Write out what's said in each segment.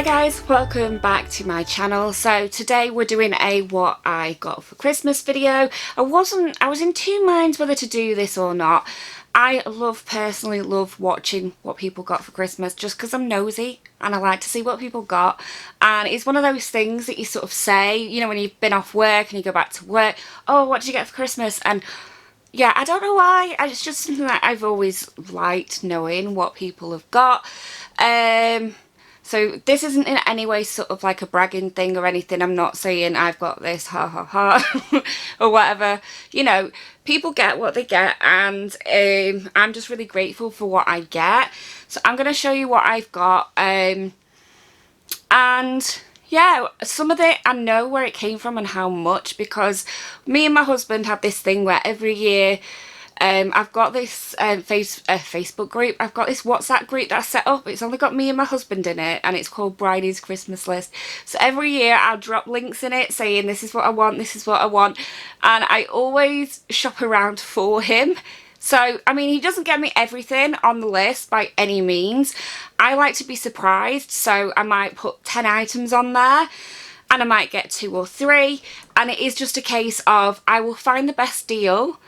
Hi guys, welcome back to my channel. So today we're doing a what I got for Christmas video. I was in two minds whether to do this or not. I personally love watching what people got for Christmas just because I'm nosy and I like to see what people got. And it's one of those things that you sort of say, you know, when you've been off work and you go back to work, oh, what did you get for Christmas? And yeah, I don't know why, it's just something that I've always liked, knowing what people have got. So this isn't in any way sort of like a bragging thing or anything. I'm not saying I've got this, ha ha ha, or whatever. You know, people get what they get, and I'm just really grateful for what I get. So I'm going to show you what I've got. And yeah, some of it I know where it came from and how much, because me and my husband have this thing where every year I've got this Facebook group. I've got this WhatsApp group that I set up. It's only got me and my husband in it, and it's called Bridie's Christmas List. So every year I'll drop links in it saying this is what I want, this is what I want, and I always shop around for him. So, I mean, he doesn't get me everything on the list by any means. I like to be surprised, so I might put 10 items on there and I might get 2 or 3, and it is just a case of I will find the best deal,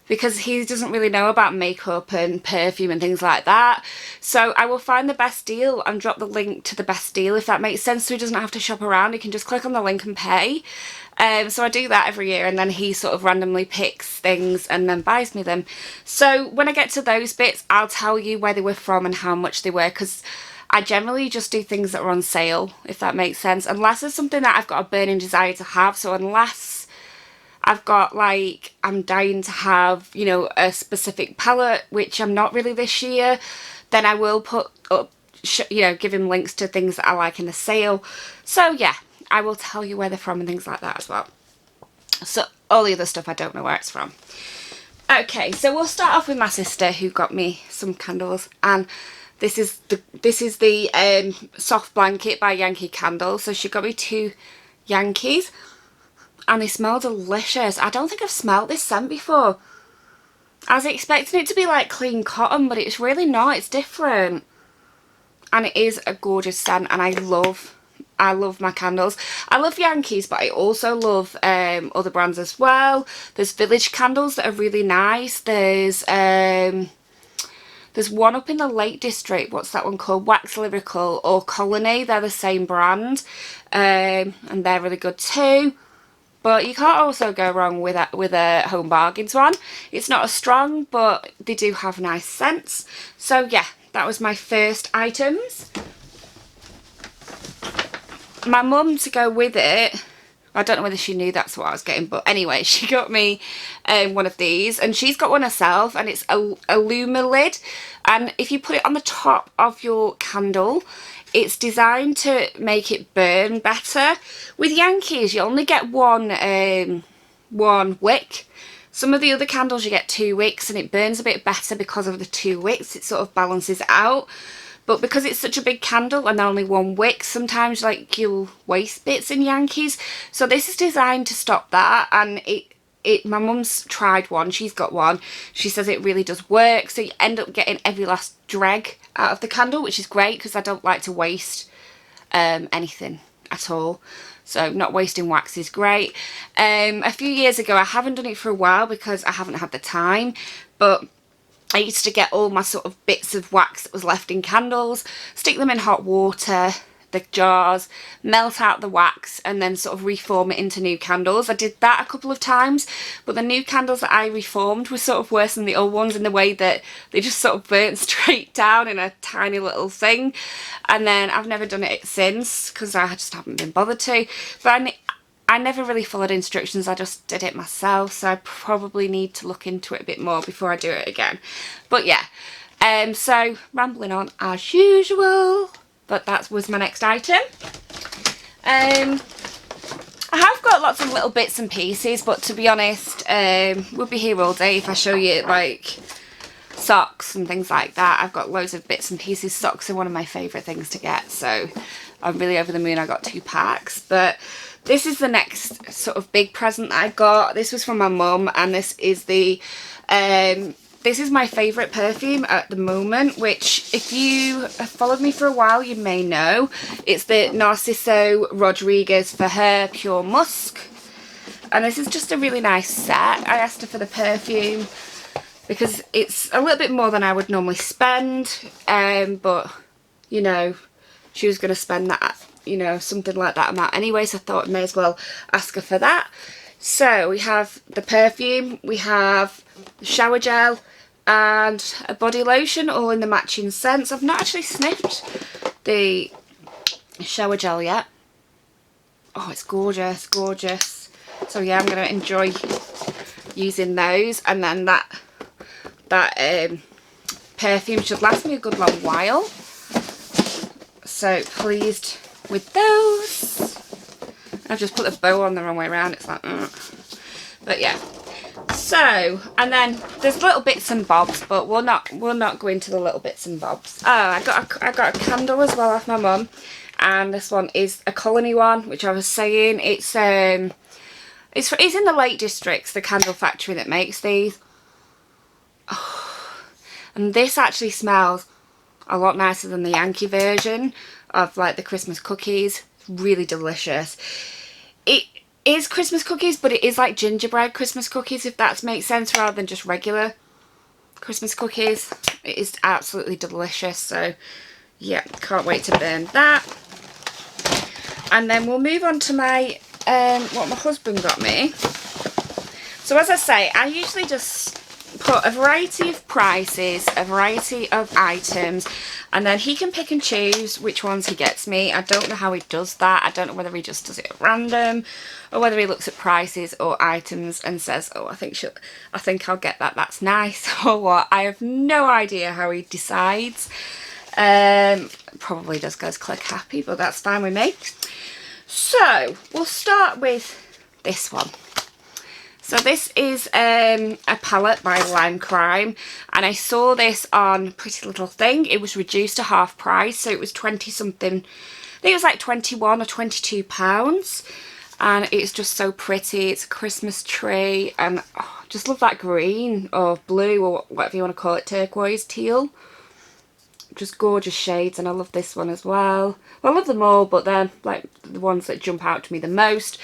because he doesn't really know about makeup and perfume and things like that. So I will find the best deal and drop the link to the best deal, if that makes sense, so he doesn't have to shop around. He can just click on the link and pay. So I do that every year, and then he sort of randomly picks things and then buys me them. So when I get to those bits, I'll tell you where they were from and how much they were, because I generally just do things that are on sale, if that makes sense, unless it's something that I've got a burning desire to have. So unless I've got, like, I'm dying to have, you know, a specific palette, which I'm not really this year, then I will put up, you know, give him links to things that I like in the sale. So yeah, I will tell you where they're from and things like that as well. So all the other stuff I don't know where it's from. Okay, so we'll start off with my sister, who got me some candles, and this is the Soft Blanket by Yankee Candle. So she got me 2 Yankees, and they smell delicious. I don't think I've smelled this scent before. I was expecting it to be like clean cotton, but it's really not. It's different. And it is a gorgeous scent, and I love my candles. I love Yankees, but I also love other brands as well. There's Village candles that are really nice. There's one up in the Lake District. What's that one called? Wax Lyrical or Colony. They're the same brand. And they're really good too. But you can't also go wrong with a Home Bargains one. It's not as strong, but they do have nice scents. So yeah, that was my first items. My mum, to go with it, I don't know whether she knew that's what I was getting, but anyway, she got me one of these, and she's got one herself, and it's a Luma lid, and if you put it on the top of your candle, it's designed to make it burn better. With Yankees, you only get one wick. Some of the other candles you get 2 wicks, and it burns a bit better because of the 2 wicks. It sort of balances it out. But because it's such a big candle and only 1 wick, sometimes like you'll waste bits in Yankees. So this is designed to stop that, and my mum's tried one, she's got one. She says it really does work, so you end up getting every last dreg out of the candle, which is great because I don't like to waste anything at all. So not wasting wax is great. A few years ago, I haven't done it for a while because I haven't had the time, but I used to get all my sort of bits of wax that was left in candles, stick them in hot water, the jars, melt out the wax, and then sort of reform it into new candles. I did that a couple of times, but the new candles that I reformed were sort of worse than the old ones in the way that they just sort of burnt straight down in a tiny little thing. And then I've never done it since because I just haven't been bothered to. But I never really followed instructions, I just did it myself, so I probably need to look into it a bit more before I do it again. But yeah, so rambling on as usual, but that was my next item. I have got lots of little bits and pieces, but to be honest, we'll be here all day if I show you like socks and things like that. I've got loads of bits and pieces. Socks are one of my favourite things to get, so I'm really over the moon I got 2 packs. But this is the next sort of big present that I got. This was from my mum, and this is the this is my favourite perfume at the moment, which if you have followed me for a while you may know. It's the Narciso Rodriguez For Her Pure Musk. And this is just a really nice set. I asked her for the perfume because it's a little bit more than I would normally spend. But, you know, she was going to spend that, you know, something like that amount anyway. So I thought I may as well ask her for that. So we have the perfume, we have the shower gel and a body lotion, all in the matching scents. I've not actually sniffed the shower gel yet. Oh, it's gorgeous, gorgeous. So yeah, I'm going to enjoy using those. And then that perfume should last me a good long while. So pleased with those. I've just put the bow on the wrong way around. It's like, but yeah. So, and then there's little bits and bobs, but we'll not go into the little bits and bobs. Oh, I got a candle as well off my mum, and this one is a Colony one, which I was saying it's in the Lake Districts, the candle factory that makes these. Oh, and this actually smells a lot nicer than the Yankee version of like the Christmas cookies. Really delicious. It is Christmas cookies, but it is like gingerbread Christmas cookies, if that makes sense, rather than just regular Christmas cookies. It is absolutely delicious. So yeah, can't wait to burn that. And then we'll move on to my what my husband got me. So as I say, I usually just put a variety of prices, a variety of items, and then he can pick and choose which ones he gets me. I don't know how he does that. I don't know whether he just does it at random or whether he looks at prices or items and says, oh, I think I'll get that, that's nice, or what. I have no idea how he decides. Probably just goes click happy, but that's fine with me. So we'll start with this one. So this is a palette by Lime Crime, and I saw this on Pretty Little Thing. It was reduced to half price, so it was 20 something, I think it was like 21 or 22 pounds, and it's just so pretty. It's a Christmas tree, and oh, just love that green or blue or whatever you want to call it, turquoise, teal. Just gorgeous shades, and I love this one as well. Well, I love them all, but they're like the ones that jump out to me the most.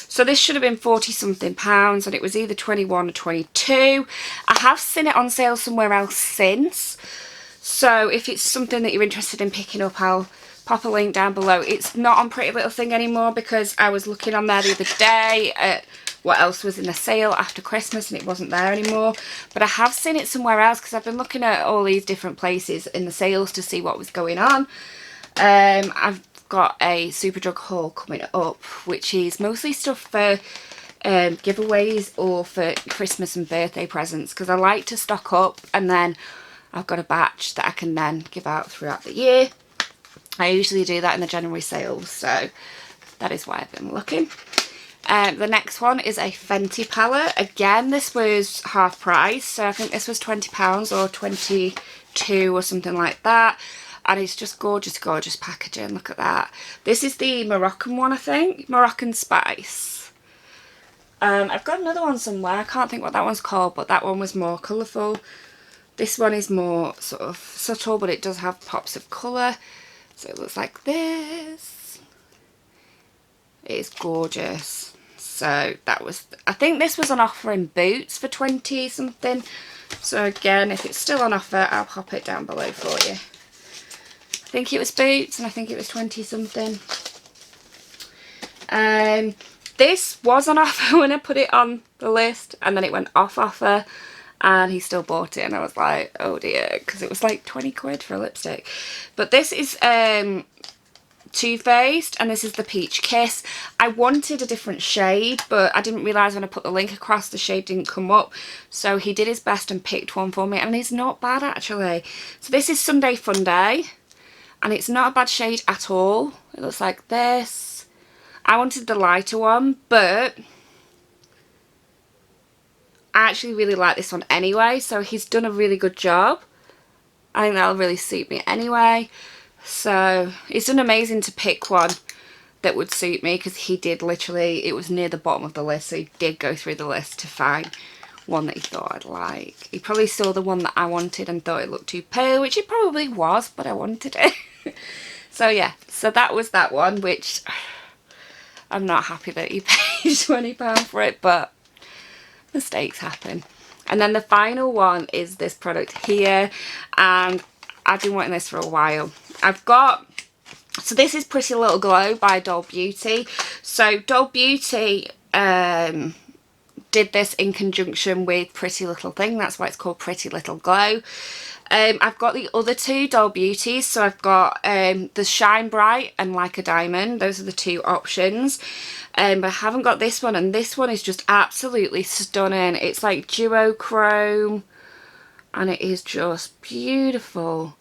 So this should have been 40 something pounds, and it was either 21 or 22. I have seen it on sale somewhere else since, so if it's something that you're interested in picking up, I'll pop a link down below. It's not on Pretty Little Thing anymore because I was looking on there the other day at what else was in the sale after Christmas, and it wasn't there anymore. But I have seen it somewhere else because I've been looking at all these different places in the sales to see what was going on. I've got a Superdrug haul coming up, which is mostly stuff for giveaways or for Christmas and birthday presents, because I like to stock up, and then I've got a batch that I can then give out throughout the year. I usually do that in the January sales, so that is why I've been looking. The next one is a Fenty palette. Again, this was half price, so I think this was £20 or 22 or something like that. And it's just gorgeous, gorgeous packaging. Look at that. This is the Moroccan one, I think. Moroccan Spice. I've got another one somewhere. I can't think what that one's called, but that one was more colourful. This one is more sort of subtle, but it does have pops of colour. So it looks like this. It is gorgeous. So that was, I think this was on offer in Boots for 20 something. So again, if it's still on offer, I'll pop it down below for you. I think it was Boots, and I think it was 20 something. This was on offer when I put it on the list, and then it went off offer, and he still bought it, and I was like, oh dear, because it was like 20 quid for a lipstick. But this is Too Faced, and this is the Peach Kiss. I wanted a different shade, but I didn't realise when I put the link across the shade didn't come up, so he did his best and picked one for me, and it's not bad actually. So this is Sunday Fun Day, and it's not a bad shade at all. It looks like this. I wanted the lighter one, but I actually really like this one anyway, so he's done a really good job. I think that'll really suit me anyway. So it's done amazing to pick one that would suit me, because he did literally, it was near the bottom of the list, so he did go through the list to find one that he thought I'd like. He probably saw the one that I wanted and thought it looked too pale, which it probably was, but I wanted it. So yeah, so that was that one, which I'm not happy that you paid £20 for it, but mistakes happen. And then the final one is this product here, and I've been wanting this for a while. So this is Pretty Little Glow by Doll Beauty. So Doll Beauty did this in conjunction with Pretty Little Thing, that's why it's called Pretty Little Glow. I've got the other two Doll Beauties, so I've got the Shine Bright and Like a Diamond. Those are the two options. But I haven't got this one, and this one is just absolutely stunning. It's like duochrome, and it is just beautiful.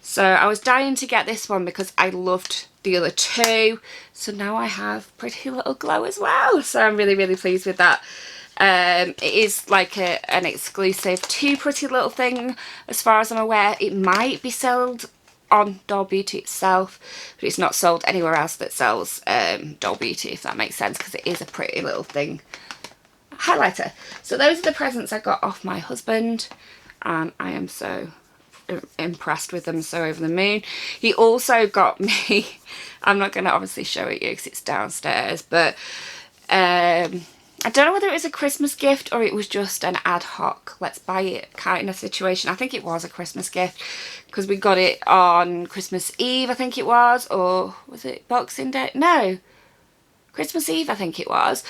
So I was dying to get this one because I loved the other two. So now I have Pretty Little Glow as well. So I'm really, really pleased with that. It is like an exclusive to Pretty Little Thing as far as I'm aware. It might be sold on Doll Beauty itself, but it's not sold anywhere else that sells Doll Beauty, if that makes sense, because it is a Pretty Little Thing highlighter. So those are the presents I got off my husband, and I am so impressed with them, so over the moon. He also got me, I'm not going to obviously show it you because it's downstairs, but I don't know whether it was a Christmas gift or it was just an ad hoc let's buy it kind of situation. I think it was a Christmas gift because we got it on Christmas Eve, I think it was, or was it Boxing Day? No, Christmas Eve I think it was.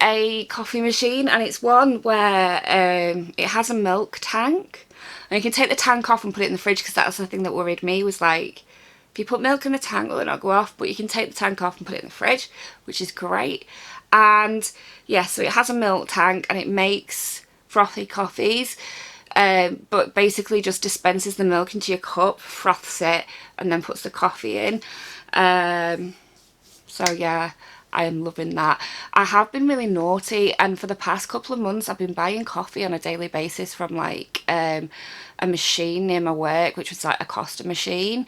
A coffee machine, and it's one where it has a milk tank, and you can take the tank off and put it in the fridge, because that was the thing that worried me, was like, if you put milk in the tank, will it not go off? But you can take the tank off and put it in the fridge, which is great. And yeah, so it has a milk tank and it makes frothy coffees, but basically just dispenses the milk into your cup, froths it, and then puts the coffee in. So yeah, I am loving that. I have been really naughty, and for the past couple of months I've been buying coffee on a daily basis from like a machine near my work, which was like a Costa machine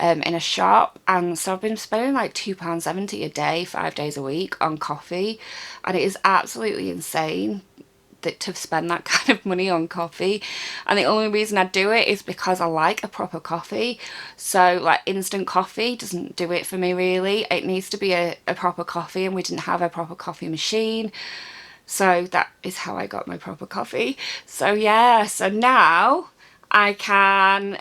in a shop, and so I've been spending like £2.70 a day, 5 days a week on coffee, and it is absolutely insane that to spend that kind of money on coffee. And the only reason I do it is because I like a proper coffee. So like instant coffee doesn't do it for me really. It needs to be a proper coffee, and we didn't have a proper coffee machine, so that is how I got my proper coffee. So yeah, so now I can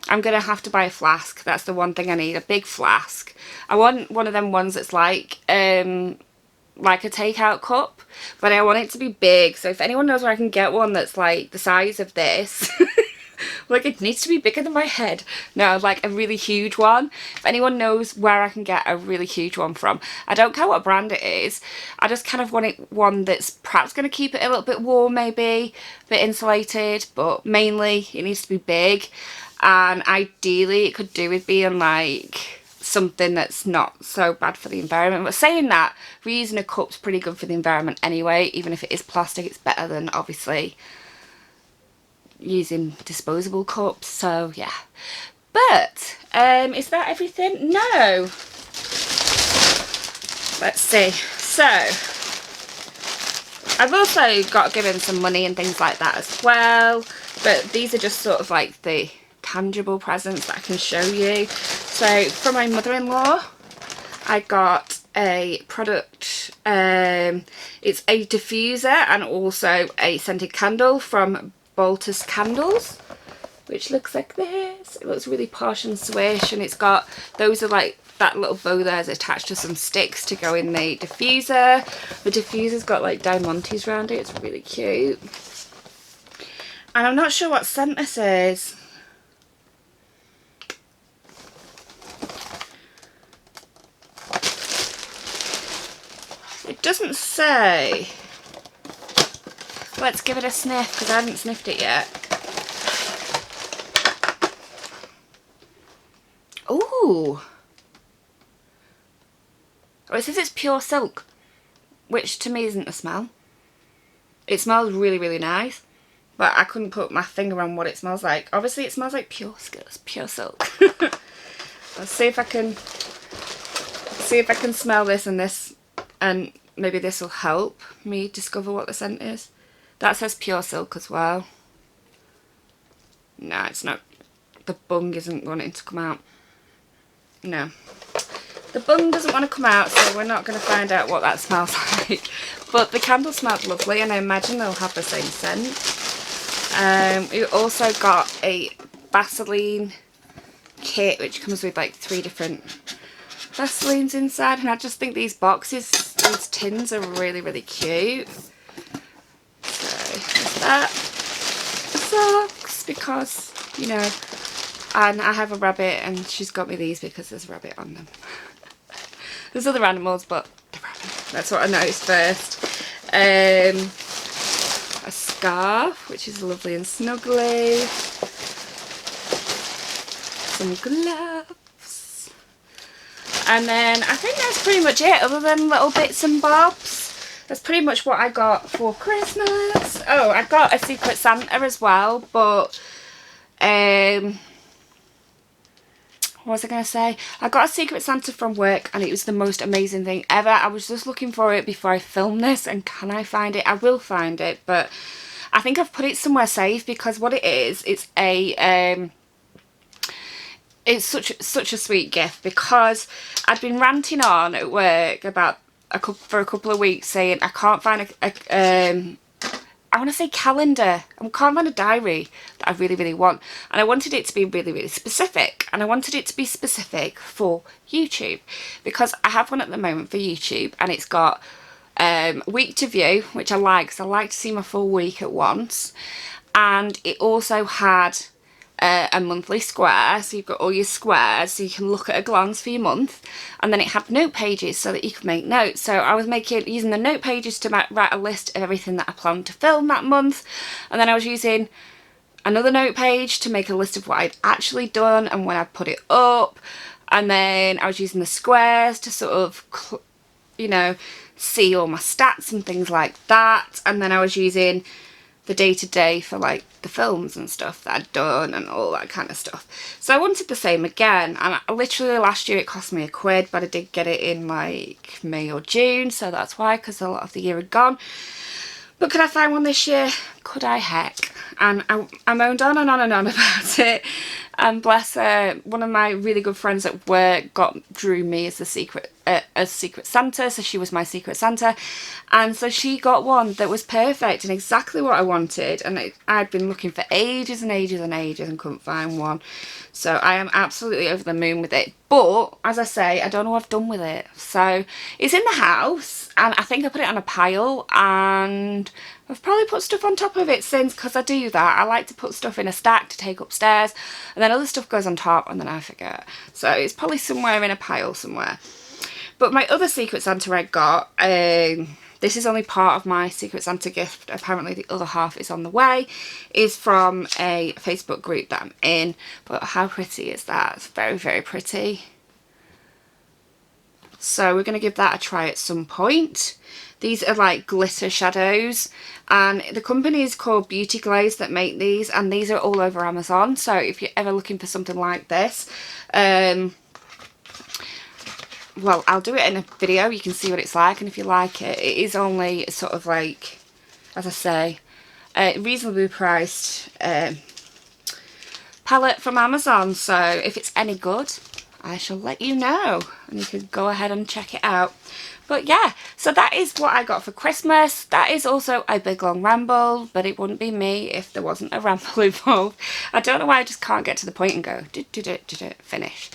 I'm gonna have to buy a flask. That's the one thing I need, a big flask. I want one of them ones that's like a takeout cup, but I want it to be big. So if anyone knows where I can get one that's like the size of this, like it needs to be bigger than my head. No, like a really huge one. If anyone knows where I can get a really huge one from, I don't care what brand it is. I just kind of want it one that's perhaps going to keep it a little bit warm, maybe a bit insulated, but mainly it needs to be big. And ideally it could do with being like something that's not so bad for the environment. But saying that, reusing a cup's pretty good for the environment anyway. Even if it is plastic, it's better than obviously using disposable cups. So yeah, but is that everything? No, let's see. So I've also got given some money and things like that as well, but these are just sort of like the tangible presents that I can show you. So for my mother-in-law, I got a product, it's a diffuser and also a scented candle from Baltus Candles, which looks like this. It looks really posh and swish, and it's got, those are like, that little bow there is attached to some sticks to go in the diffuser. The diffuser's got like diamantes around it, it's really cute. And I'm not sure what scent this is. It doesn't say. Let's give it a sniff because I haven't sniffed it yet. Ooh. Oh, it says it's pure silk, which to me isn't a smell. It smells really, really nice, but I couldn't put my finger on what it smells like. Obviously it smells like pure silk. Let's see if I can smell this and maybe this will help me discover what the scent is. That says Pure Silk as well. No, it's not. The bung isn't wanting to come out. No. The bung doesn't want to come out, so we're not going to find out what that smells like. But the candle smells lovely, and I imagine they'll have the same scent. We also got a Vaseline kit, which comes with like 3 different Vaselines inside, and I just think these boxes, these tins are really, really cute. So, there's that. Socks, because, you know, and I have a rabbit, and she's got me these because there's a rabbit on them. There's other animals, but the rabbit, that's what I noticed first. A scarf, which is lovely and snuggly. Some gloves. And then I think that's pretty much it, other than little bits and bobs. That's pretty much what I got for Christmas. Oh, I got a Secret Santa as well, but what was I going to say? I got a Secret Santa from work, and it was the most amazing thing ever. I was just looking for it before I filmed this, and can I find it? I will find it, but I think I've put it somewhere safe, because what it is, it's a it's such a sweet gift, because I'd been ranting on at work about for a couple of weeks saying I can't find I want to say calendar. I can't find a diary that I really, really want. And I wanted it to be really, really specific. And I wanted it to be specific for YouTube, because I have one at the moment for YouTube, and it's got week to view, which I like, because I like to see my full week at once. And it also had a monthly square, so you've got all your squares, so you can look at a glance for your month. And then it had note pages so that you can make notes. So I was using the note pages to write a list of everything that I planned to film that month, and then I was using another note page to make a list of what I'd actually done and when I put it up. And then I was using the squares to sort of, you know, see all my stats and things like that. And then I was using the day-to-day for like the films and stuff that I'd done and all that kind of stuff. So I wanted the same again, and literally last year it cost me £1, but I did get it in like May or June, so that's why, because a lot of the year had gone. But could I find one this year? Could I? Heck. And I moaned on and on and on about it. And bless her, one of my really good friends at work drew me as a Secret Santa, so she was my Secret Santa. And so she got one that was perfect and exactly what I wanted. And I'd been looking for ages and ages and ages and couldn't find one. So I am absolutely over the moon with it. But, as I say, I don't know what I've done with it. So, it's in the house, and I think I put it on a pile, and I've probably put stuff on top of it since, because I do that. I like to put stuff in a stack to take upstairs, and then other stuff goes on top, and then I forget. So, it's probably somewhere in a pile somewhere. But my other Secret Santa I got, this is only part of my Secret Santa gift, apparently the other half is on the way, is from a Facebook group that I'm in. But how pretty is that? It's very, very pretty. So we're going to give that a try at some point. These are like glitter shadows, and the company is called Beauty Glaze that make these, and these are all over Amazon. So if you're ever looking for something like this, well, I'll do it in a video, you can see what it's like, and if you like it, it is only sort of like, as I say, a reasonably priced palette from Amazon. So if it's any good, I shall let you know, and you can go ahead and check it out. But yeah, so that is what I got for Christmas. That is also a big long ramble, but it wouldn't be me if there wasn't a ramble involved. I don't know why I just can't get to the point and go, finish.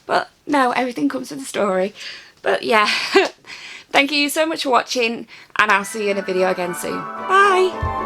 But no, everything comes with a story. But yeah, thank you so much for watching, and I'll see you in a video again soon. Bye!